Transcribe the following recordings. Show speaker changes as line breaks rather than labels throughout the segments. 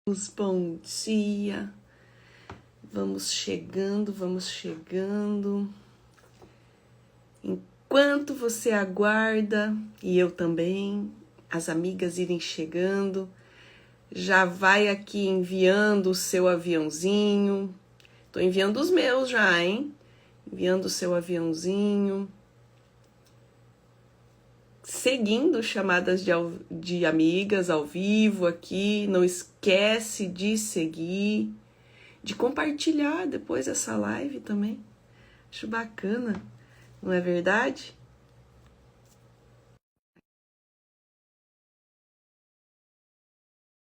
Bom dia. Vamos chegando. Enquanto você aguarda, e eu também, as amigas irem chegando, já vai aqui enviando o seu aviãozinho. Tô enviando os meus já, hein? Enviando o seu aviãozinho. Seguindo chamadas de amigas ao vivo aqui. Não esquece de seguir, de compartilhar depois essa live também. Acho bacana, não é verdade?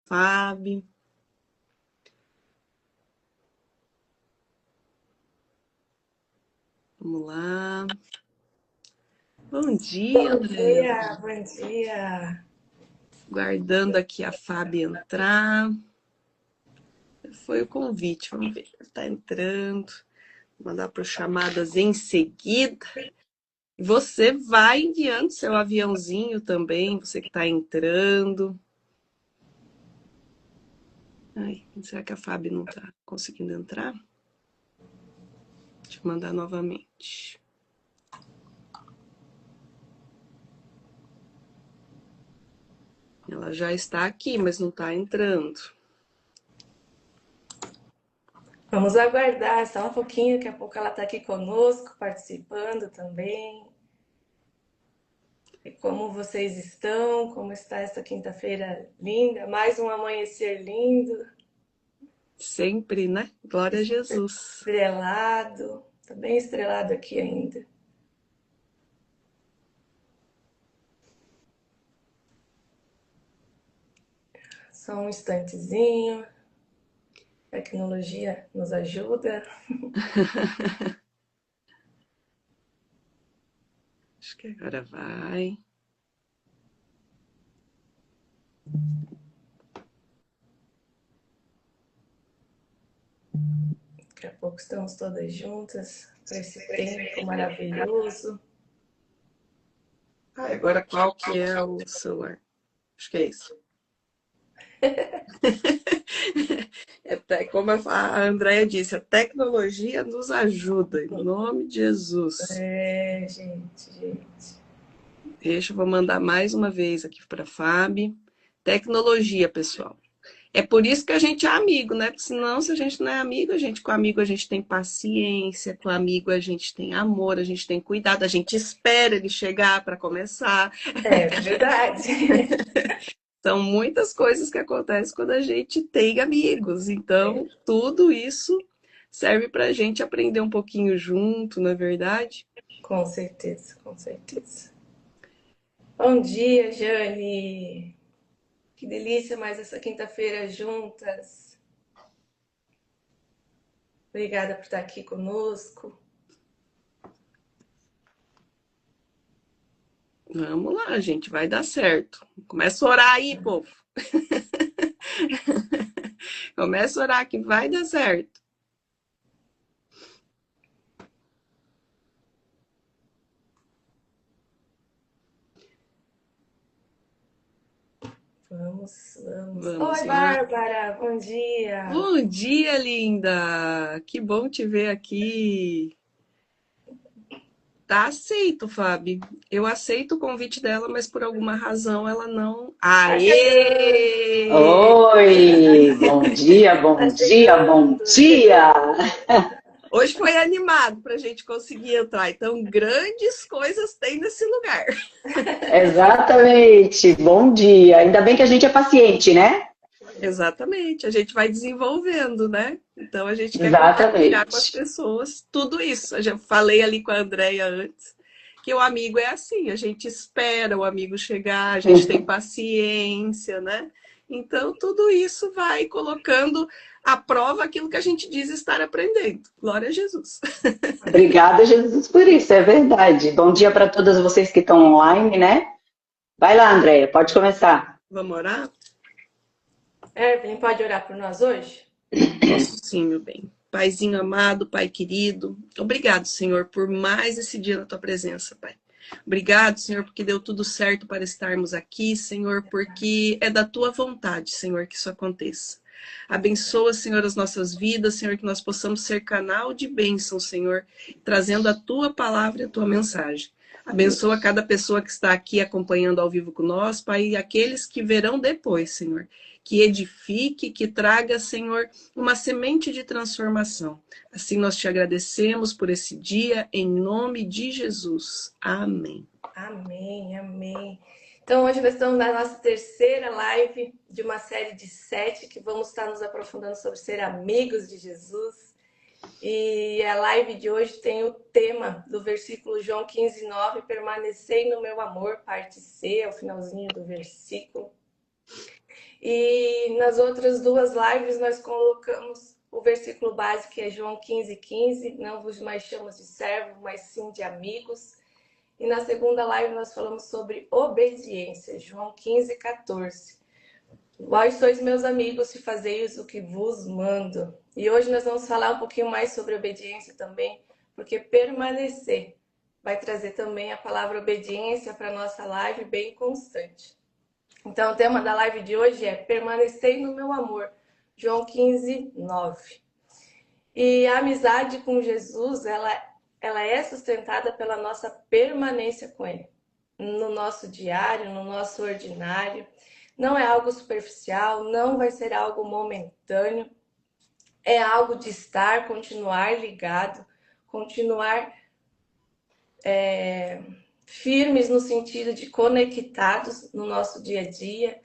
Fábio. Vamos lá. Bom dia, André.
Bom dia.
Guardando aqui a Fábio entrar. Foi o convite, vamos ver. Está entrando. Vou mandar para chamadas em seguida. Você vai enviando seu aviãozinho também, você que está entrando. Ai, será que a Fábio não está conseguindo entrar? Deixa eu mandar novamente. Ela já está aqui, mas não está entrando.
Vamos aguardar só um pouquinho, daqui a pouco ela está aqui conosco, participando também. E como vocês estão? Como está essa quinta-feira linda? Mais um amanhecer lindo.
Sempre, né? Glória a Jesus.
Estrelado. Está bem estrelado aqui ainda. Só um instantezinho. A tecnologia nos ajuda.
Acho que agora vai.
Daqui a pouco estamos todas juntas para esse tempo maravilhoso.
Ah, agora qual que é o celular? Acho que é isso. Como a Andrea disse, a tecnologia nos ajuda, em nome de Jesus.
Gente.
Deixa eu vou mandar mais uma vez aqui para a Fábio. Tecnologia, pessoal. É por isso que a gente é amigo, né? Porque senão, se a gente não é amigo, com amigo a gente tem paciência, com amigo a gente tem amor, a gente tem cuidado, a gente espera ele chegar para começar.
É verdade.
São muitas coisas que acontecem quando a gente tem amigos. Então, tudo isso serve para a gente aprender um pouquinho junto, não é verdade?
Com certeza. Bom dia, Jane. Que delícia mais essa quinta-feira juntas. Obrigada por estar aqui conosco.
Vamos lá, gente, vai dar certo. Começa a orar aí, povo. Começa a orar que vai dar certo.
Vamos.
Vamos
Oi,
lá.
Bárbara, bom dia.
Bom dia, linda. Que bom te ver aqui. Tá aceito, Fábio. Eu aceito o convite dela, mas por alguma razão ela não. Aê!
Oi, bom dia, bom dia.
Hoje foi animado para a gente conseguir entrar. Então, grandes coisas tem nesse lugar.
Exatamente, bom dia. Ainda bem que a gente é paciente, né?
Exatamente. A gente vai desenvolvendo, né? Então, a gente quer compartilhar com as
Exatamente.
pessoas tudo isso. Eu já falei ali com a Andrea antes, que o amigo é assim, a gente espera o amigo chegar, a gente tem paciência, né? Então, tudo isso vai colocando à prova aquilo que a gente diz estar aprendendo. Glória a Jesus.
Obrigada, Jesus, por isso, é verdade. Bom dia para todas vocês que estão online, né? Vai lá, Andréia, pode começar.
Vamos orar?
Erwin, pode orar por nós hoje?
Posso sim, meu bem. Paizinho amado, Pai querido, obrigado, Senhor, por mais esse dia na tua presença, Pai. Obrigado, Senhor, porque deu tudo certo para estarmos aqui, Senhor, porque é da tua vontade, Senhor, que isso aconteça. Abençoa, Senhor, as nossas vidas, Senhor, que nós possamos ser canal de bênção, Senhor, trazendo a tua palavra e a tua mensagem. Abençoa cada pessoa que está aqui acompanhando ao vivo conosco, Pai, e aqueles que verão depois, Senhor. Que edifique, que traga, Senhor, uma semente de transformação. Assim nós te agradecemos por esse dia, em nome de Jesus. Amém.
Amém, amém. Então, hoje nós estamos na nossa terceira live de uma série de 7, que vamos estar nos aprofundando sobre ser amigos de Jesus. E a live de hoje tem o tema do versículo João 15:9, permanecei no meu amor, parte C, é o finalzinho do versículo. E nas outras duas lives nós colocamos o versículo básico, que é João 15:15, não vos mais chamo de servo, mas sim de amigos. E na segunda live nós falamos sobre obediência, João 15:14. Vós sois meus amigos se fazeis o que vos mando. E hoje nós vamos falar um pouquinho mais sobre obediência também, porque permanecer vai trazer também a palavra obediência para a nossa live bem constante. Então, o tema da live de hoje é permanecei no meu amor, João 15:9. E a amizade com Jesus, ela é sustentada pela nossa permanência com Ele, no nosso diário, no nosso ordinário. Não é algo superficial, não vai ser algo momentâneo, é algo de estar, continuar ligado, continuar firmes no sentido de conectados no nosso dia a dia.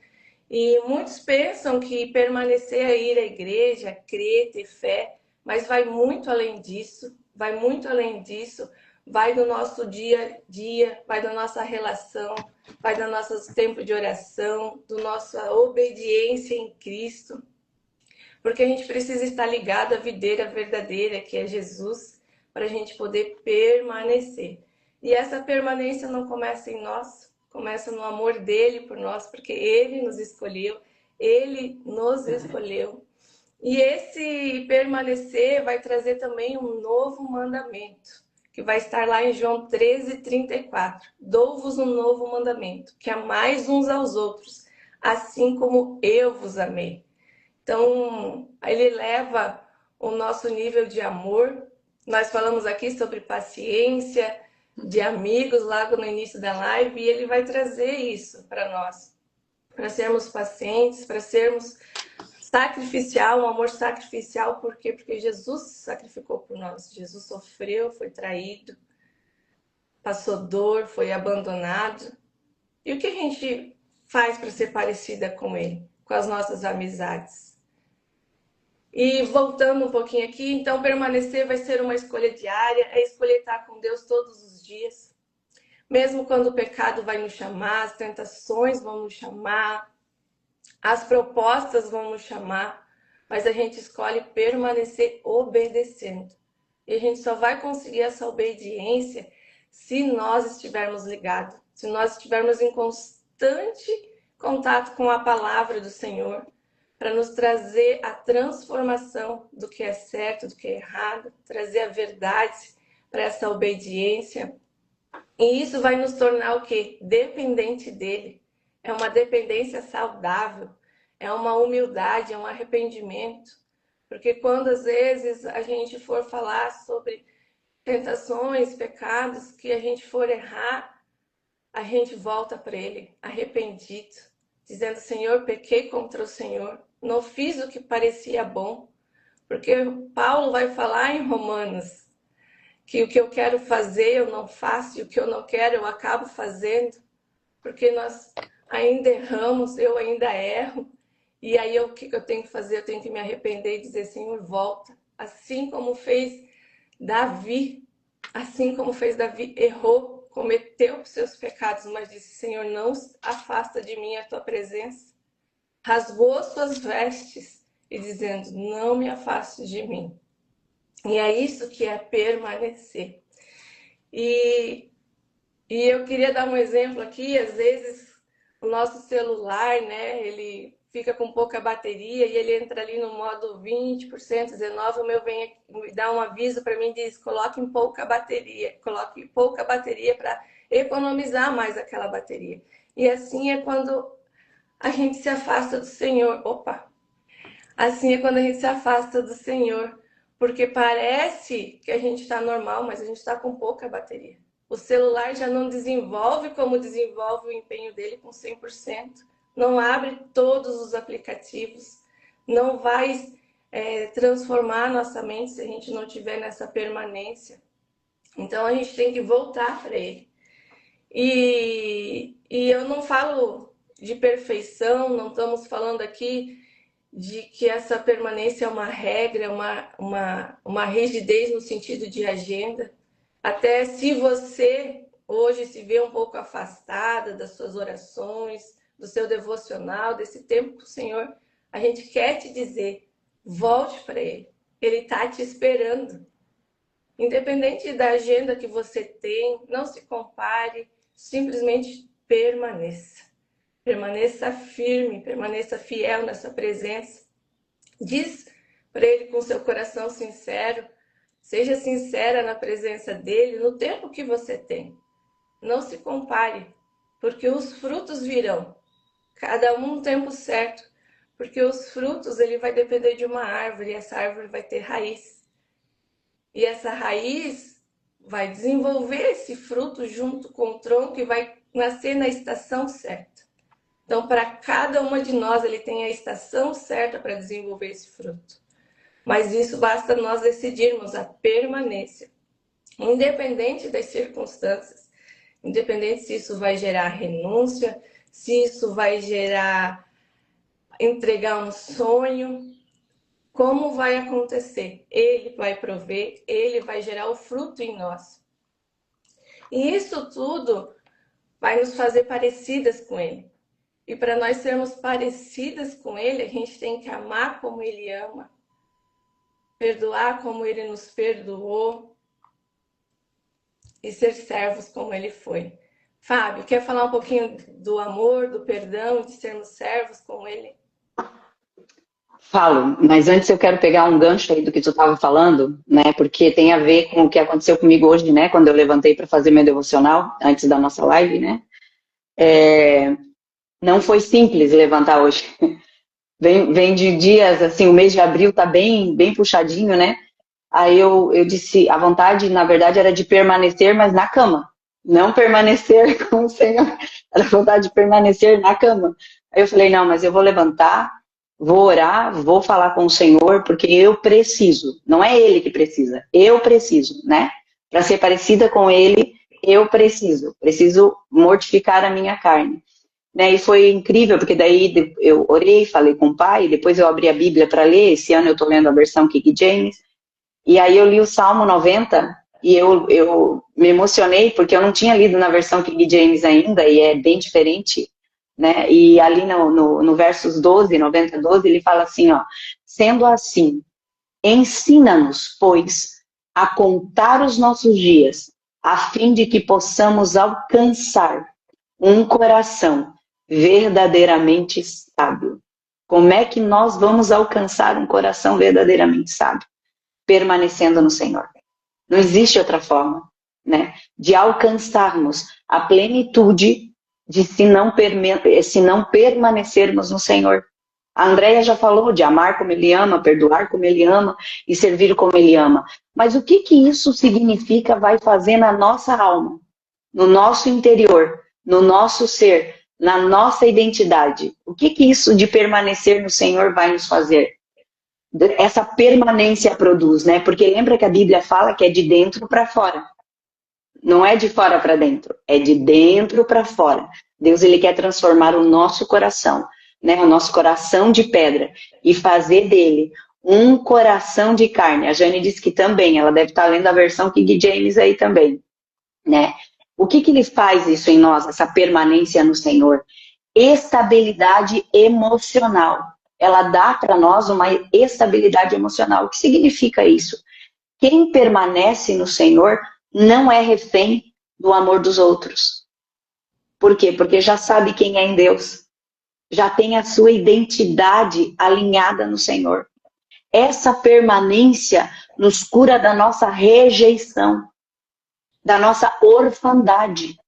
E muitos pensam que permanecer a ir à igreja, crer, ter fé, mas vai muito além disso, vai muito além disso, vai do nosso dia a dia, vai da nossa relação, vai do nosso tempo de oração, da nossa obediência em Cristo, porque a gente precisa estar ligado à videira verdadeira, que é Jesus, para a gente poder permanecer. E essa permanência não começa em nós, começa no amor dele por nós, porque ele nos escolheu, ele nos escolheu. E esse permanecer vai trazer também um novo mandamento, que vai estar lá em João 13:34. Dou-vos um novo mandamento, que amais uns aos outros, assim como eu vos amei. Então, ele leva o nosso nível de amor. Nós falamos aqui sobre paciência, de amigos, logo no início da live, e ele vai trazer isso para nós, para sermos pacientes, para sermos sacrificial, um amor sacrificial. Por quê? Porque Jesus sacrificou por nós. Jesus sofreu, foi traído, passou dor, foi abandonado. E o que a gente faz para ser parecida com ele? Com as nossas amizades. E voltando um pouquinho aqui, então permanecer vai ser uma escolha diária, é escolher estar com Deus todos os dias. Mesmo quando o pecado vai nos chamar, as tentações vão nos chamar, as propostas vão nos chamar, mas a gente escolhe permanecer obedecendo. E a gente só vai conseguir essa obediência se nós estivermos ligados, se nós estivermos em constante contato com a palavra do Senhor, para nos trazer a transformação do que é certo, do que é errado, trazer a verdade para essa obediência. E isso vai nos tornar o quê? Dependente dele. É uma dependência saudável, é uma humildade, é um arrependimento. Porque quando às vezes a gente for falar sobre tentações, pecados, que a gente for errar, a gente volta para ele arrependido, dizendo: Senhor, pequei contra o Senhor, não fiz o que parecia bom. Porque Paulo vai falar em Romanos que o que eu quero fazer eu não faço, e o que eu não quero eu acabo fazendo, porque nós ainda erramos, eu ainda erro. E aí o que eu tenho que fazer? Eu tenho que me arrepender e dizer: Senhor, volta. Assim como fez Davi, errou, cometeu os seus pecados, mas disse: Senhor, não afasta de mim a tua presença. Rasgou suas vestes e dizendo: não me afaste de mim. E é isso que é permanecer. E eu queria dar um exemplo aqui. Às vezes o nosso celular, né, ele fica com pouca bateria e ele entra ali no modo 20%, 19%, o meu vem me dá um aviso para mim, diz: coloque pouca bateria para economizar mais aquela bateria. E assim é quando a gente se afasta do Senhor. Opa! Assim é quando a gente se afasta do Senhor, porque parece que a gente está normal, mas a gente está com pouca bateria. O celular já não desenvolve como desenvolve o empenho dele com 100%. Não abre todos os aplicativos, não vai transformar nossa mente se a gente não tiver nessa permanência. Então a gente tem que voltar para ele. E eu não falo de perfeição, não estamos falando aqui de que essa permanência é uma regra, uma rigidez no sentido de agenda. Até se você hoje se vê um pouco afastada das suas orações, do seu devocional, desse tempo com o Senhor, a gente quer te dizer, volte para Ele. Ele está te esperando. Independente da agenda que você tem, não se compare, simplesmente permaneça. Permaneça firme, permaneça fiel nessa presença. Diz para Ele com seu coração sincero, seja sincera na presença dEle, no tempo que você tem. Não se compare, porque os frutos virão. Cada um no tempo certo, porque os frutos ele vai depender de uma árvore, e essa árvore vai ter raiz. E essa raiz vai desenvolver esse fruto junto com o tronco e vai nascer na estação certa. Então, para cada uma de nós, ele tem a estação certa para desenvolver esse fruto. Mas isso basta nós decidirmos a permanência, independente das circunstâncias, independente se isso vai gerar renúncia, se isso vai gerar entregar um sonho, como vai acontecer? Ele vai prover, ele vai gerar o fruto em nós. E isso tudo vai nos fazer parecidas com ele. E para nós sermos parecidas com ele, a gente tem que amar como ele ama, perdoar como ele nos perdoou e ser servos como ele foi. Fábio, quer falar um pouquinho do amor, do perdão, de sermos servos como ele?
Falo, mas antes eu quero pegar um gancho aí do que tu estava falando, né? Porque tem a ver com o que aconteceu comigo hoje, né? Quando eu levantei para fazer meu devocional, antes da nossa live, né? Não foi simples levantar hoje. Vem de dias, assim, o mês de abril tá bem puxadinho, né? Aí eu disse, a vontade, na verdade, era de permanecer, mas na cama. Não permanecer com o Senhor. Era a vontade de permanecer na cama. Aí eu falei, não, mas eu vou levantar, vou orar, vou falar com o Senhor, porque eu preciso. Não é Ele que precisa, eu preciso, né? Para ser parecida com Ele, eu preciso. Preciso mortificar a minha carne. Né? E foi incrível, porque daí eu orei, falei com o pai, depois eu abri a Bíblia para ler. Esse ano eu estou lendo a versão King James. E aí eu li o Salmo 90 e eu me emocionei, porque eu não tinha lido na versão King James ainda, e é bem diferente, né? E ali no versos 12, 90, 12, ele fala assim, ó, sendo assim, ensina-nos, pois, a contar os nossos dias, a fim de que possamos alcançar um coração verdadeiramente sábio. Como é que nós vamos alcançar um coração verdadeiramente sábio? Permanecendo no Senhor. Não existe outra forma, né, de alcançarmos a plenitude de se não permanecermos no Senhor. A Andréia já falou de amar como Ele ama, perdoar como Ele ama e servir como Ele ama. Mas o que isso significa, vai fazer na nossa alma, no nosso interior, no nosso ser, na nossa identidade? O que isso de permanecer no Senhor vai nos fazer? Essa permanência produz, né? Porque lembra que a Bíblia fala que é de dentro para fora. Não é de fora para dentro, é de dentro para fora. Deus, ele quer transformar o nosso coração, né? O nosso coração de pedra e fazer dele um coração de carne. A Jane disse que também, ela deve estar lendo a versão King James aí também, né? O que ele faz isso em nós, essa permanência no Senhor? Estabilidade emocional. Ela dá para nós uma estabilidade emocional. O que significa isso? Quem permanece no Senhor não é refém do amor dos outros. Por quê? Porque já sabe quem é em Deus. Já tem a sua identidade alinhada no Senhor. Essa permanência nos cura da nossa rejeição, da nossa orfandade.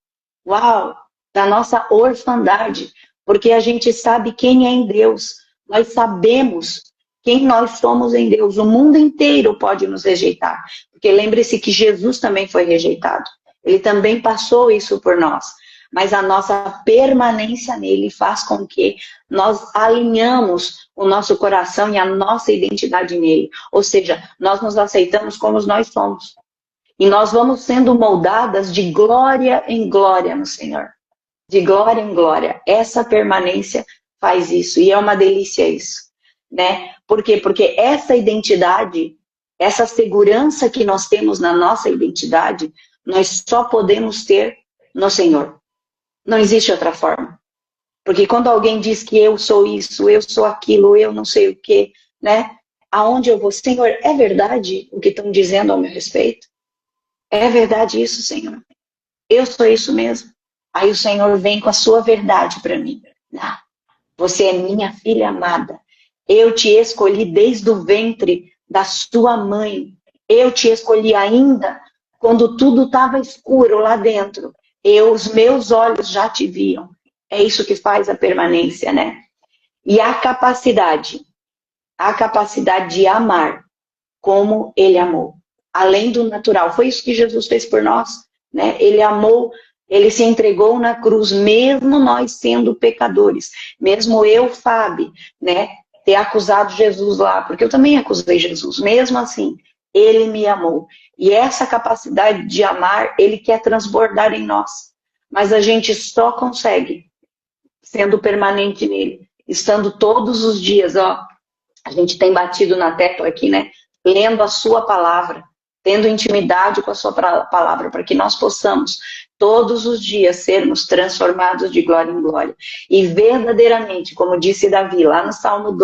Uau! Da nossa orfandade, porque a gente sabe quem é em Deus. Nós sabemos quem nós somos em Deus. O mundo inteiro pode nos rejeitar, porque lembre-se que Jesus também foi rejeitado. Ele também passou isso por nós. Mas a nossa permanência nele faz com que nós alinhamos o nosso coração e a nossa identidade nele. Ou seja, nós nos aceitamos como nós somos. E nós vamos sendo moldadas de glória em glória no Senhor. De glória em glória. Essa permanência faz isso. E é uma delícia isso. Né? Por quê? Porque essa identidade, essa segurança que nós temos na nossa identidade, nós só podemos ter no Senhor. Não existe outra forma. Porque quando alguém diz que eu sou isso, eu sou aquilo, eu não sei o quê, né? Aonde eu vou? Senhor, é verdade o que estão dizendo ao meu respeito? É verdade isso, Senhor? Eu sou isso mesmo? Aí o Senhor vem com a sua verdade para mim. Não. Você é minha filha amada. Eu te escolhi desde o ventre da sua mãe. Eu te escolhi ainda quando tudo estava escuro lá dentro. Os meus olhos já te viam. É isso que faz a permanência, né? E a capacidade de amar como ele amou. Além do natural. Foi isso que Jesus fez por nós, né? Ele amou, ele se entregou na cruz, mesmo nós sendo pecadores. Mesmo eu, Fábio, né? Ter acusado Jesus lá, porque eu também acusei Jesus. Mesmo assim, ele me amou. E essa capacidade de amar, ele quer transbordar em nós. Mas a gente só consegue sendo permanente nele. Estando todos os dias, ó. A gente tem batido na tecla aqui, né? Lendo a sua palavra. Tendo intimidade com a sua palavra. Para que nós possamos, todos os dias, sermos transformados de glória em glória. E verdadeiramente, como disse Davi, lá no Salmo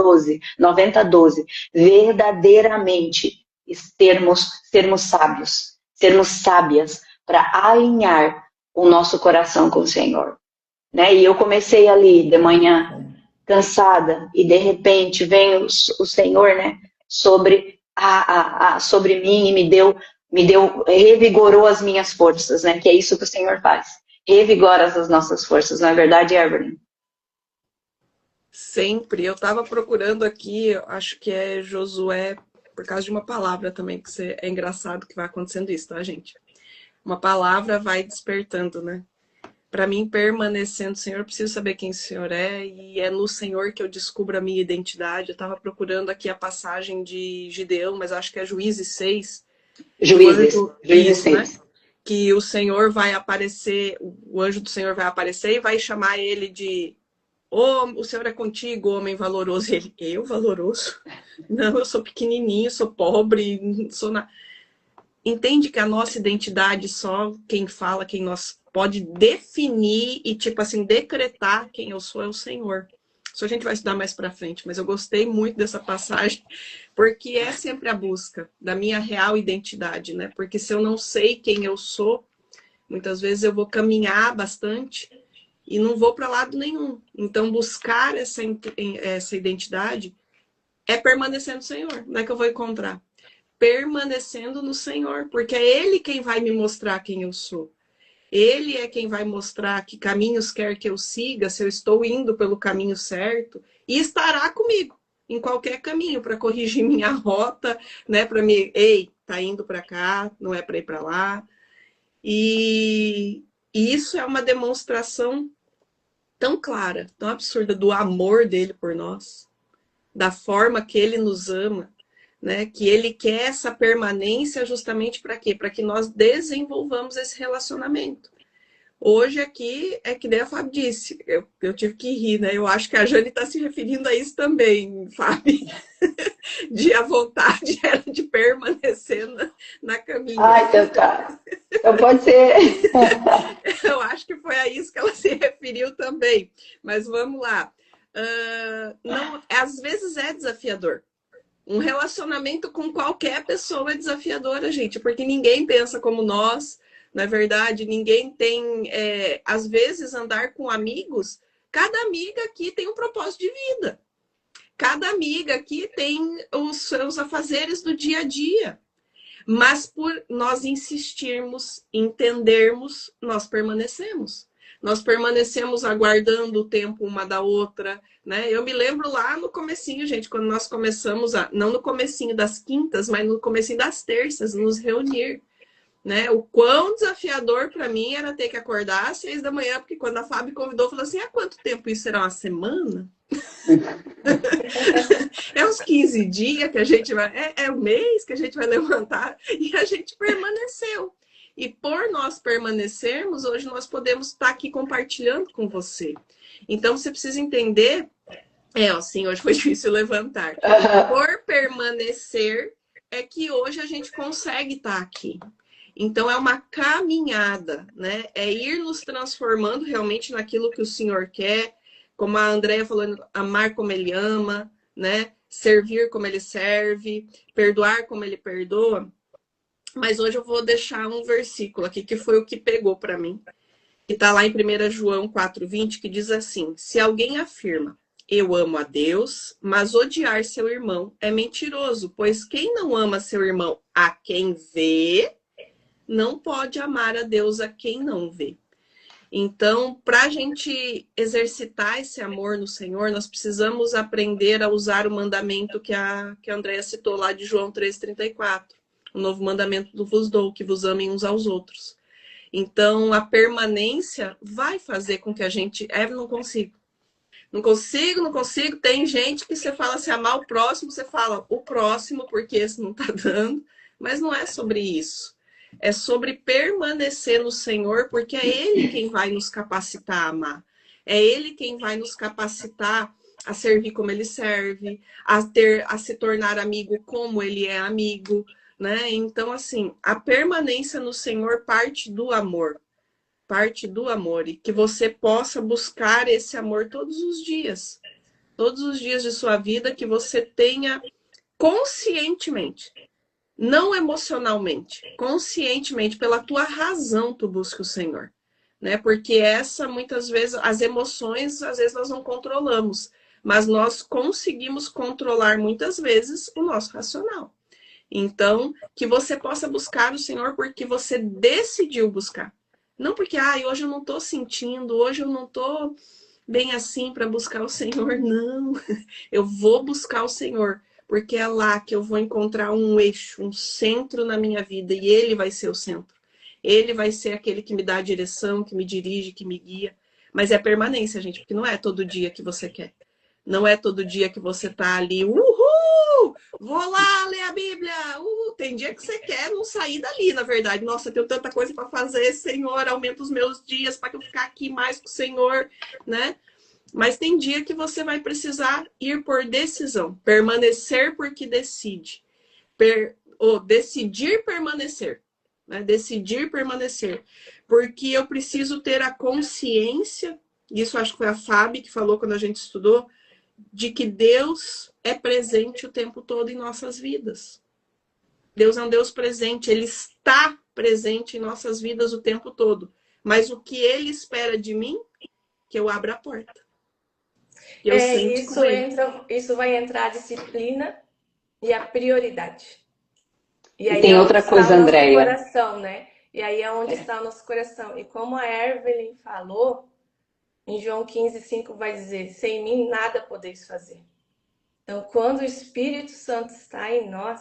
90:12, verdadeiramente sermos sábios, sermos sábias para alinhar o nosso coração com o Senhor. Né? E eu comecei ali de manhã, cansada, e de repente vem o Senhor, né, sobre mim e revigorou as minhas forças, né? Que é isso que o Senhor faz. Revigora as nossas forças, não é verdade, Evelyn?
Sempre. Eu estava procurando aqui, eu acho que é Josué, por causa de uma palavra também, que é engraçado que vai acontecendo isso, tá, gente? Uma palavra vai despertando, né? Para mim, permanecendo no Senhor, eu preciso saber quem o Senhor é, e é no Senhor que eu descubro a minha identidade. Eu estava procurando aqui a passagem de Gideão, mas acho que é Juízes 6.
Juízes
isso,
6.
Né? Que o Senhor vai aparecer, o anjo do Senhor vai aparecer e vai chamar ele de o Senhor é contigo, homem valoroso. E ele, eu valoroso? Não, eu sou pequenininho, sou pobre, sou Entende que a nossa identidade, só quem fala, quem nós pode definir e, tipo assim, decretar quem eu sou é o Senhor. Isso a gente vai estudar mais pra frente, mas eu gostei muito dessa passagem, porque é sempre a busca da minha real identidade, né? Porque se eu não sei quem eu sou, muitas vezes eu vou caminhar bastante e não vou para lado nenhum. Então, buscar essa identidade é permanecer no Senhor. Não é que eu vou encontrar. Permanecendo no Senhor, porque é Ele quem vai me mostrar quem eu sou. Ele é quem vai mostrar que caminhos quer que eu siga, se eu estou indo pelo caminho certo, e estará comigo em qualquer caminho para corrigir minha rota, né? Para me, ei, tá indo para cá, não é para ir para lá. E isso é uma demonstração tão clara, tão absurda do amor dele por nós, da forma que ele nos ama. Né, que ele quer essa permanência justamente para quê? Para que nós desenvolvamos esse relacionamento. Hoje aqui, é que nem a Fábio disse, eu tive que rir, né? Eu acho que a Jane está se referindo a isso também, Fábio. De a vontade era de permanecer na caminha.
Ai, então tá. Então pode ser.
Eu acho que foi a isso que ela se referiu também. Mas vamos lá. Não, às vezes é desafiador. Um relacionamento com qualquer pessoa é desafiadora, gente, porque ninguém pensa como nós, na é verdade, ninguém tem... às vezes, andar com amigos, cada amiga aqui tem um propósito de vida. Cada amiga aqui tem os seus afazeres do dia a dia. Mas por nós insistirmos, entendermos, nós permanecemos. nós permanecemos aguardando o tempo uma da outra, né? Eu me lembro lá no comecinho, gente, quando nós começamos, não no comecinho das quintas, mas no comecinho das terças, nos reunir, né? O quão desafiador para mim era ter que acordar às 6 da manhã, porque quando a Fábio convidou, falou assim, há quanto tempo isso será? Uma semana? É uns 15 dias que a gente vai, é um mês que a gente vai levantar, e a gente permaneceu. E por nós permanecermos, hoje nós podemos estar aqui compartilhando com você. Então você precisa entender, assim, hoje foi difícil levantar. Por permanecer é que hoje a gente consegue estar aqui. Então é uma caminhada, né? É ir nos transformando realmente naquilo que o Senhor quer, como a Andréia falou, amar como Ele ama, né? Servir como Ele serve, perdoar como Ele perdoa. Mas hoje eu vou deixar um versículo aqui que foi o que pegou para mim, que está lá em 1 João 4,20, que diz assim: se alguém afirma, eu amo a Deus, mas odiar seu irmão é mentiroso, pois quem não ama seu irmão a quem vê, não pode amar a Deus a quem não vê. Então, para a gente exercitar esse amor no Senhor, nós precisamos aprender a usar o mandamento que a Andréia citou lá de João 3,34. O novo mandamento vos dou, que vos amem uns aos outros. Então, a permanência vai fazer com que a gente... não consigo. Não consigo. Tem gente que você fala assim, amar o próximo, você fala o próximo, porque esse não está dando. Mas não é sobre isso. É sobre permanecer no Senhor, porque é Ele quem vai nos capacitar a amar. É Ele quem vai nos capacitar a servir como Ele serve, a se tornar amigo como Ele é amigo, né? Então, assim, a permanência no Senhor parte do amor. Parte do amor. E que você possa buscar esse amor todos os dias. Todos os dias de sua vida, que você tenha conscientemente. Não emocionalmente, conscientemente, pela tua razão tu busca o Senhor, né? Porque muitas vezes, as emoções, às vezes nós não controlamos, mas nós conseguimos controlar muitas vezes o nosso racional. Então, que você possa buscar o Senhor porque você decidiu buscar. Não porque, hoje eu não estou sentindo, hoje eu não estou bem assim para buscar o Senhor. Não, eu vou buscar o Senhor. Porque é lá que eu vou encontrar um eixo, um centro na minha vida. E Ele vai ser o centro. Ele vai ser aquele que me dá a direção, que me dirige, que me guia. Mas é permanência, gente. Porque não é todo dia que você quer. Não é todo dia que você tá ali, uhul! Vou lá ler a Bíblia! Tem dia que você quer não sair dali, na verdade. Nossa, tenho tanta coisa para fazer. Senhor, aumenta os meus dias para eu ficar aqui mais com o Senhor, né? Mas tem dia que você vai precisar ir por decisão. Permanecer porque decide. Decidir permanecer. Né? Decidir permanecer. Porque eu preciso ter a consciência, isso acho que foi a Fábio que falou quando a gente estudou, de que Deus é presente o tempo todo em nossas vidas. Deus é um Deus presente. Ele está presente em nossas vidas o tempo todo. Mas o que Ele espera de mim? Que eu abra a porta.
Isso vai entrar a disciplina e a prioridade.
E aí tem outra coisa, Andréia.
Coração, né? E aí é onde está o nosso coração. E como a Evelyn falou, em João 15,5 vai dizer, sem mim nada podeis fazer. Então, quando o Espírito Santo está em nós,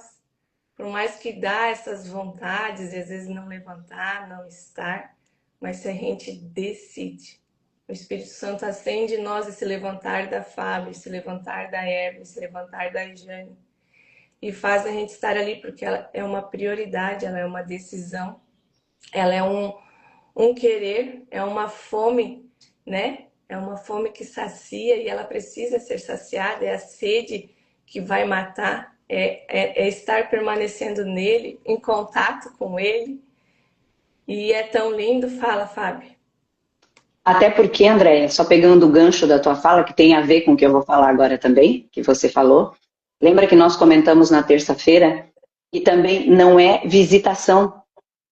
por mais que dá essas vontades, e às vezes não levantar, não estar, mas se a gente decide, o Espírito Santo acende em nós esse levantar da Fábio, esse levantar da Evelyn, esse levantar da Jane. E faz a gente estar ali, porque ela é uma prioridade, ela é uma decisão. Ela é um querer, é uma fome, né? É uma fome que sacia e ela precisa ser saciada. É a sede que vai matar. É estar permanecendo nele, em contato com ele. E é tão lindo. Fala, Fábio.
Até porque, Andréia, só pegando o gancho da tua fala, que tem a ver com o que eu vou falar agora também, que você falou. Lembra que nós comentamos na terça-feira? E também não é visitação.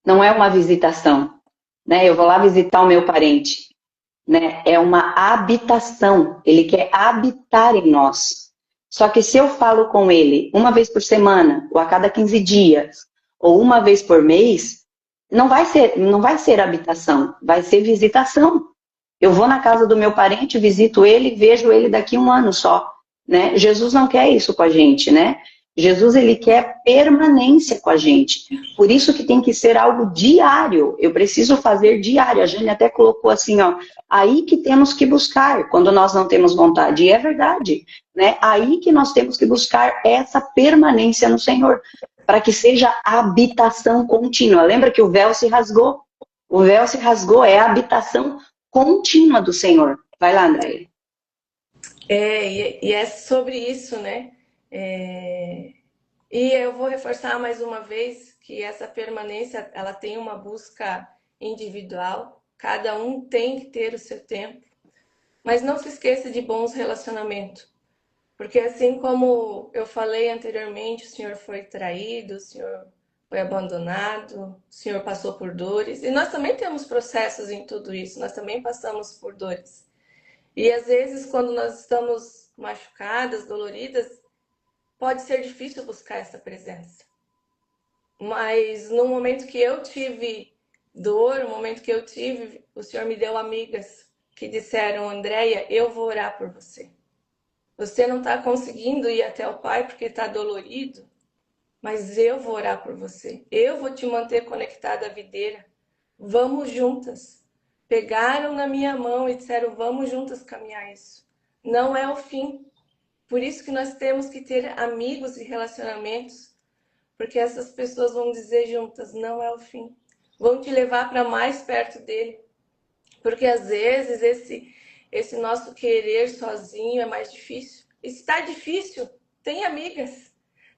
Não é uma visitação. Né? Eu vou lá visitar o meu parente. Né? É uma habitação. Ele quer habitar em nós. Só que se eu falo com ele uma vez por semana, ou a cada 15 dias, ou uma vez por mês, não vai ser habitação, vai ser visitação. Eu vou na casa do meu parente, visito ele e vejo ele daqui 1 ano só, né? Jesus não quer isso com a gente, né? Jesus, ele quer permanência com a gente. Por isso que tem que ser algo diário. Eu preciso fazer diário. A Jane até colocou assim, ó, aí que temos que buscar quando nós não temos vontade. E é verdade, né? Aí que nós temos que buscar essa permanência no Senhor, para que seja habitação contínua. Lembra que o véu se rasgou? O véu se rasgou, é a habitação contínua do Senhor. Vai lá, Andréia.
E é sobre isso, né? E eu vou reforçar mais uma vez que essa permanência, ela tem uma busca individual, cada um tem que ter o seu tempo, mas não se esqueça de bons relacionamentos, porque assim como eu falei anteriormente, o senhor foi traído, o senhor foi abandonado, o senhor passou por dores, e nós também temos processos em tudo isso, nós também passamos por dores. E às vezes, quando nós estamos machucadas, doloridas, pode ser difícil buscar essa presença. Mas no momento que eu tive dor, no momento que eu tive, o Senhor me deu amigas que disseram, Andréia, eu vou orar por você. Você não está conseguindo ir até o Pai porque está dolorido, mas eu vou orar por você. Eu vou te manter conectada à videira. Vamos juntas. Pegaram na minha mão e disseram, vamos juntas caminhar isso. Não é o fim. Por isso que nós temos que ter amigos e relacionamentos, porque essas pessoas vão dizer juntas, não é o fim. Vão te levar para mais perto dele. Porque às vezes esse nosso querer sozinho é mais difícil. E se está difícil, tem amigas.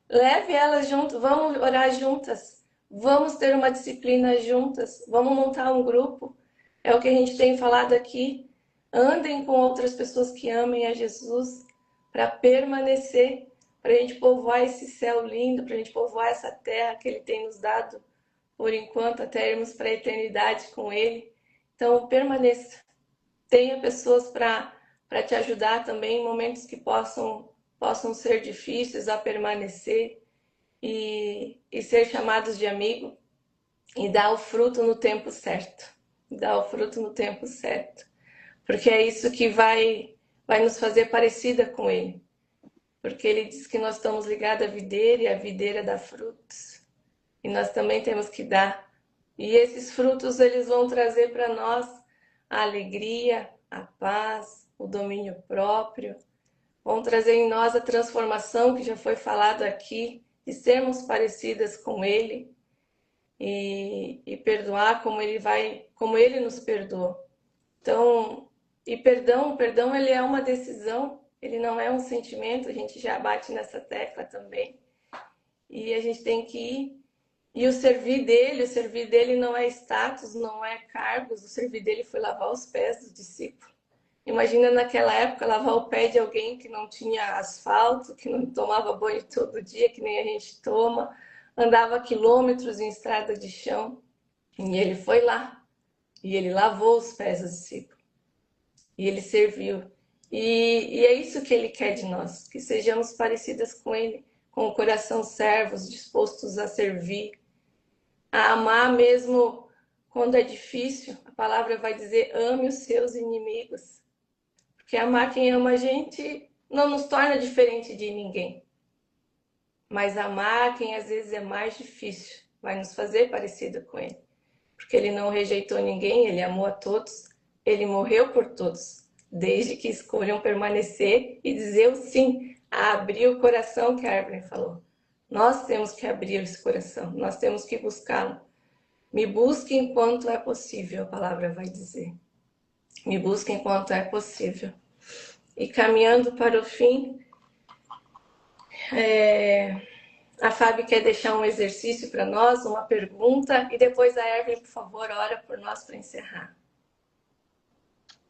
Leve elas junto, vamos orar juntas. Vamos ter uma disciplina juntas. Vamos montar um grupo. É o que a gente tem falado aqui. Andem com outras pessoas que amem a Jesus para permanecer, para a gente povoar esse céu lindo, para a gente povoar essa terra que Ele tem nos dado, por enquanto, até irmos para a eternidade com Ele. Então, permaneça. Tenha pessoas para te ajudar também em momentos que possam ser difíceis a permanecer e ser chamados de amigo e dar o fruto no tempo certo. Dar o fruto no tempo certo. Porque é isso que vai nos fazer parecida com Ele. Porque Ele diz que nós estamos ligados à videira e a videira dá frutos. E nós também temos que dar. E esses frutos, eles vão trazer para nós a alegria, a paz, o domínio próprio. Vão trazer em nós a transformação que já foi falado aqui, de sermos parecidas com Ele. E perdoar como Ele nos perdoou. Então, e perdão ele é uma decisão, ele não é um sentimento, a gente já bate nessa tecla também. E a gente tem que ir. E o servir dele não é status, não é cargos, o servir dele foi lavar os pés do discípulo. Imagina naquela época lavar o pé de alguém que não tinha asfalto, que não tomava banho todo dia, que nem a gente toma, andava quilômetros em estrada de chão. E ele foi lá. E ele lavou os pés do discípulo. E ele serviu. E é isso que ele quer de nós. Que sejamos parecidas com ele. Com o coração servos, dispostos a servir. A amar mesmo quando é difícil. A palavra vai dizer, ame os seus inimigos. Porque amar quem ama a gente não nos torna diferente de ninguém. Mas amar quem às vezes é mais difícil vai nos fazer parecida com ele. Porque ele não rejeitou ninguém, ele amou a todos, ele morreu por todos, desde que escolham permanecer e dizer o sim, a abrir o coração que a Evelyn falou. Nós temos que abrir esse coração, nós temos que buscá-lo. Me busque enquanto é possível, a palavra vai dizer. Me busque enquanto é possível. E caminhando para o fim, a Fábio quer deixar um exercício para nós, uma pergunta, e depois a Evelyn, por favor, ora por nós para encerrar.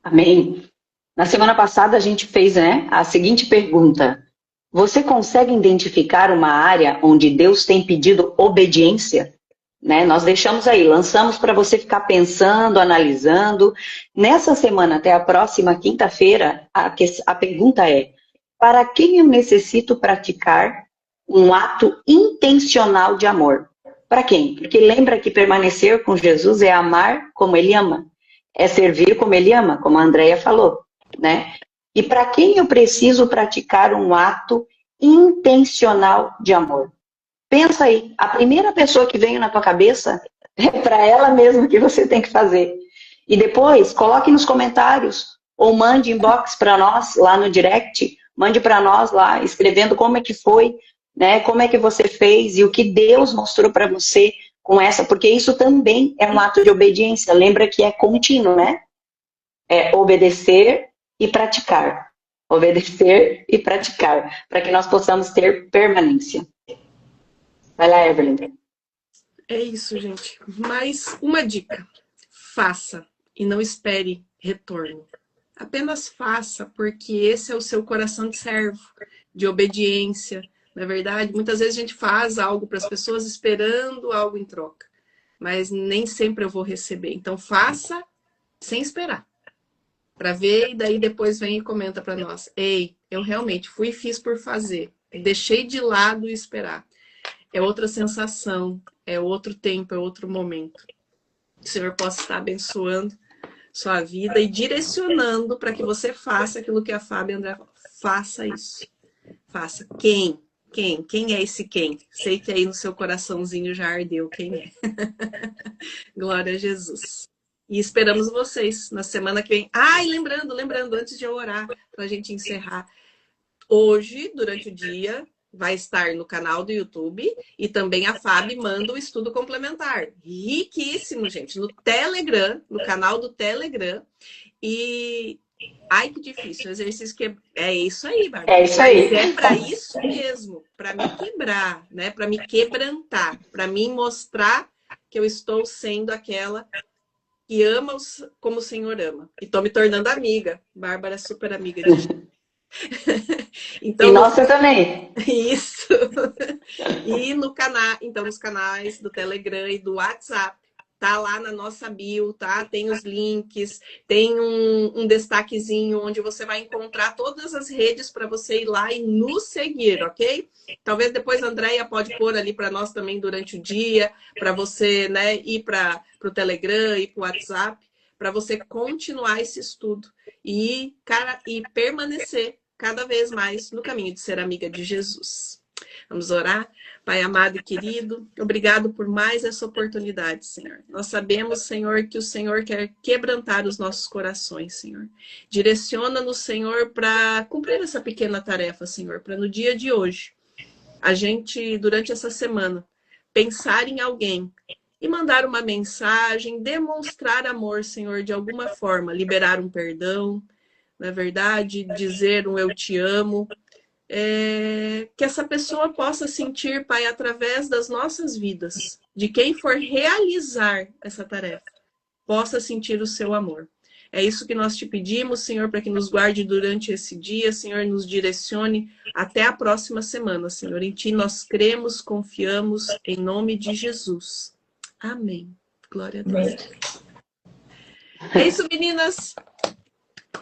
Amém. Na semana passada a gente fez, a seguinte pergunta. Você consegue identificar uma área onde Deus tem pedido obediência? Nós deixamos aí, lançamos para você ficar pensando, analisando. Nessa semana, até a próxima quinta-feira, a pergunta é, para quem eu necessito praticar um ato intencional de amor? Para quem? Porque lembra que permanecer com Jesus é amar como Ele ama. é servir como ele ama, como a Andrea falou, né? E para quem eu preciso praticar um ato intencional de amor? Pensa aí, a primeira pessoa que veio na tua cabeça é para ela mesma que você tem que fazer. E depois, coloque nos comentários ou mande inbox para nós lá no direct, mande para nós lá, escrevendo como é que foi, né? Como é que você fez e o que Deus mostrou para você com essa, porque isso também é um ato de obediência. Lembra que é contínuo, né? É obedecer e praticar. Obedecer e praticar, para que nós possamos ter permanência. Vai lá, Evelyn.
É isso, gente. Mais uma dica. Faça e não espere retorno. Apenas faça, porque esse é o seu coração de servo, de obediência. Na verdade, muitas vezes a gente faz algo para as pessoas esperando algo em troca, mas nem sempre eu vou receber. Então, faça sem esperar, para ver, e daí depois vem e comenta para nós. Ei, eu realmente fui e fiz por fazer. Deixei de lado e esperar. É outra sensação, é outro tempo, é outro momento. Que o Senhor possa estar abençoando sua vida e direcionando para que você faça aquilo que a Fábio e a André faça isso. Faça. Quem? Quem? Quem é esse quem? Sei que aí no seu coraçãozinho já ardeu quem é. Glória a Jesus. E esperamos vocês na semana que vem. Ah, e lembrando, antes de eu orar, para a gente encerrar. Hoje, durante o dia, vai estar no canal do YouTube e também a Fábio manda o estudo complementar. Riquíssimo, gente. No Telegram, no canal do Telegram. E... ai, que difícil. O exercício que é isso aí, Bárbara.
É isso aí.
Mas é para isso mesmo, para me quebrar, né? Para me quebrantar, para me mostrar que eu estou sendo aquela que ama como o Senhor ama. E estou me tornando amiga. Bárbara é super amiga de então,
e nossa também.
Isso. E no canal, então, nos canais do Telegram e do WhatsApp, tá lá na nossa bio, tá? Tem os links, tem um destaquezinho onde você vai encontrar todas as redes para você ir lá e nos seguir, ok? Talvez depois a Andrea pode pôr ali para nós também durante o dia, para você, né, ir para o Telegram e para o WhatsApp, para você continuar esse estudo e permanecer cada vez mais no caminho de ser amiga de Jesus. Vamos orar? Pai amado e querido, obrigado por mais essa oportunidade, Senhor. Nós sabemos, Senhor, que o Senhor quer quebrantar os nossos corações, Senhor. Direciona-nos, Senhor, para cumprir essa pequena tarefa, Senhor, para no dia de hoje, a gente, durante essa semana, pensar em alguém e mandar uma mensagem, demonstrar amor, Senhor, de alguma forma, liberar um perdão, na verdade, dizer um eu te amo, que essa pessoa possa sentir, Pai, através das nossas vidas, de quem for realizar essa tarefa, possa sentir o seu amor. É isso que nós te pedimos, Senhor, para que nos guarde durante esse dia, Senhor, nos direcione até a próxima semana, Senhor. Em Ti nós cremos, confiamos, em nome de Jesus. Amém. Glória a Deus. É isso, meninas.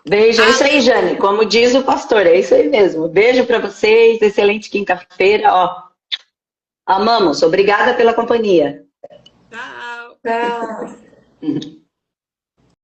Beijo, é isso aí, Jane. Como diz o pastor, é isso aí mesmo. Beijo para vocês, excelente quinta-feira. Ó, amamos, obrigada pela companhia.
Tchau.
Tchau.